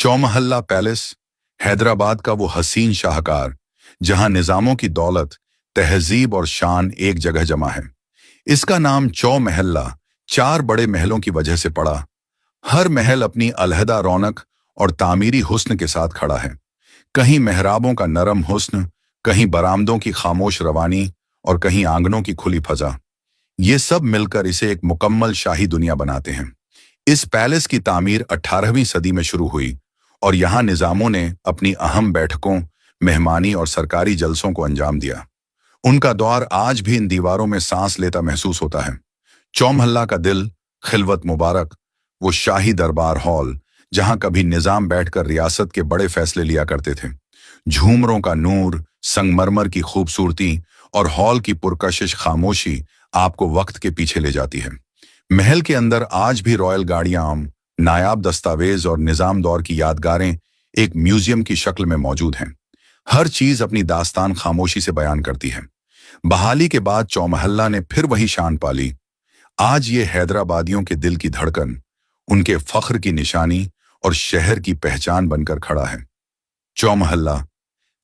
चौमहल्ला palace Hyderabad का वो हसीन शाहकार जहां निजामों की दौलत, तहजीब और शान एक जगह जमा है। इसका नाम चौमहल्ला 4 बड़े महलों की वजह से पड़ा। हर महल अपनी अलहदा रौनक और तामीरी हुस्न के साथ खड़ा है। कहीं मेहराबों का नरम हुस्न, कहीं बरामदों की खामोश रवानी और कहीं आंगनों की खुली फजा। ये सब मिलकर इसे एक मुकम्मल शाही दुनिया बनाते हैं। इस पैलेस की तामीर 18वीं सदी में शुरू हुई और यहाँ निजामों ने अपनी अहम बैठकों, मेहमानी और सरकारी जलसों को अंजाम दिया। उनका दौर आज भी इन दीवारों में सांस लेता महसूस होता है। चौमहल्ला का दिल, खिलवत मुबारक, वो शाही दरबार हॉल जहां कभी निजाम बैठकर रियासत के बड़े फैसले लिया करते थे। झूमरों का नूर, संगमरमर की खूबसूरती और हॉल की पुरकशिश खामोशी आपको वक्त के पीछे ले जाती है। महल के अंदर आज भी रॉयल गाड़ियां, नायाब दस्तावेज और निजाम दौर की यादगारें एक म्यूजियम की शक्ल में मौजूद हैं। हर चीज अपनी दास्तान खामोशी से बयान करती है। बहाली के बाद चौमहल्ला ने फिर वही शान पाली। आज ये हैदराबादियों के दिल की धड़कन, उनके फख्र की निशानी और शहर की पहचान बनकर खड़ा है। चौमहल्ला,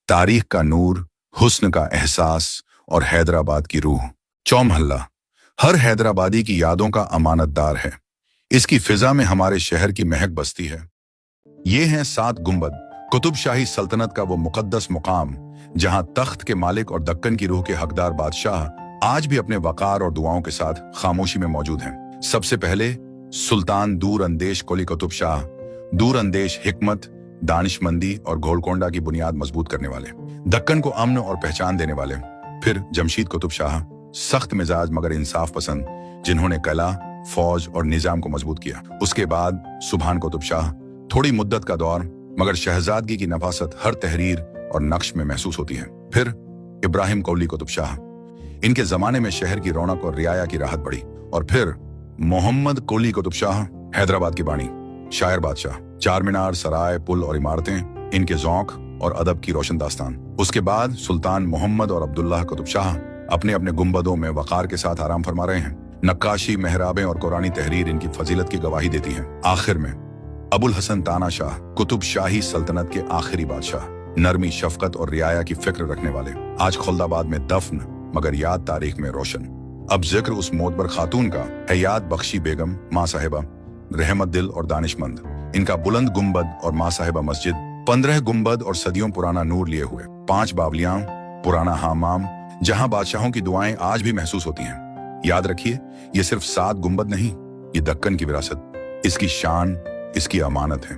तारीख का नूर, हुस्न का एहसास और हैदराबाद की रूह। चौमहल्ला हर हैदराबादी की यादों का अमानतदार है। इसकी फिजा में हमारे शहर की महक बसती है। ये हैं 7 गुंबद, कुतुब शाही सल्तनत का वो मुकद्दस मुकाम जहां तख्त के मालिक और दक्कन की रूह के हकदार बादशाह आज भी अपने वकार और दुआओं के साथ खामोशी में मौजूद हैं। सबसे पहले सुल्तान दूर अंदेश कुली कुतुब शाह, दूर अंदेश हिकमत, दानिशमंदी और गोलकोंडा की बुनियाद मजबूत करने वाले, दक्कन को अमन और पहचान देने वाले। फिर जमशीद कुतुब शाह, सख्त मिजाज मगर इंसाफ पसंद, जिन्होंने कला, फौज और निजाम को मजबूत किया। उसके बाद सुभान कुतुब शाह, थोड़ी मुद्दत का दौर मगर शहजादगी की नफासत हर तहरीर और नक्श में महसूस होती है। फिर इब्राहिम कौली कुतुब शाह, इनके जमाने में शहर की रौनक और रियाया की राहत बढ़ी। और फिर मोहम्मद कोली कुतुब शाह, हैदराबाद की बाणी, शायर बादशाह, चार मीनार, सराय, पुल और इमारतें, इनके ज़ौक़ और अदब की रोशन दास्तान। उसके बाद सुल्तान मोहम्मद और अब्दुल्लाह कुतुब शाह अपने अपने गुंबदों में वकार के साथ आराम फरमा रहे हैं। नक्काशी, मेहराबें और कुरानी तहरीर इनकी फजीलत की गवाही देती हैं। आखिर में अबुल हसन ताना शाह, कुतुब शाही सल्तनत के आखिरी बादशाह, नरमी, शफकत और रियाया की फिक्र रखने वाले, आज खुलदाबाद में दफन मगर याद तारीख में रोशन। अब जिक्र उस मोतबर खातून का, हयात बख्शी बेगम, माँ साहिबा, रहमत दिल और दानिशमंद। इनका बुलंद गुंबद और माँ साहिबा मस्जिद, 15 गुंबद और सदियों पुराना नूर लिए हुए, 5 बावलियां, पुराना हामाम, जहां बादशाहों की दुआएं आज भी महसूस होती हैं। याद रखिए, ये सिर्फ 7 गुंबद नहीं, ये दक्कन की विरासत, इसकी शान, इसकी अमानत है।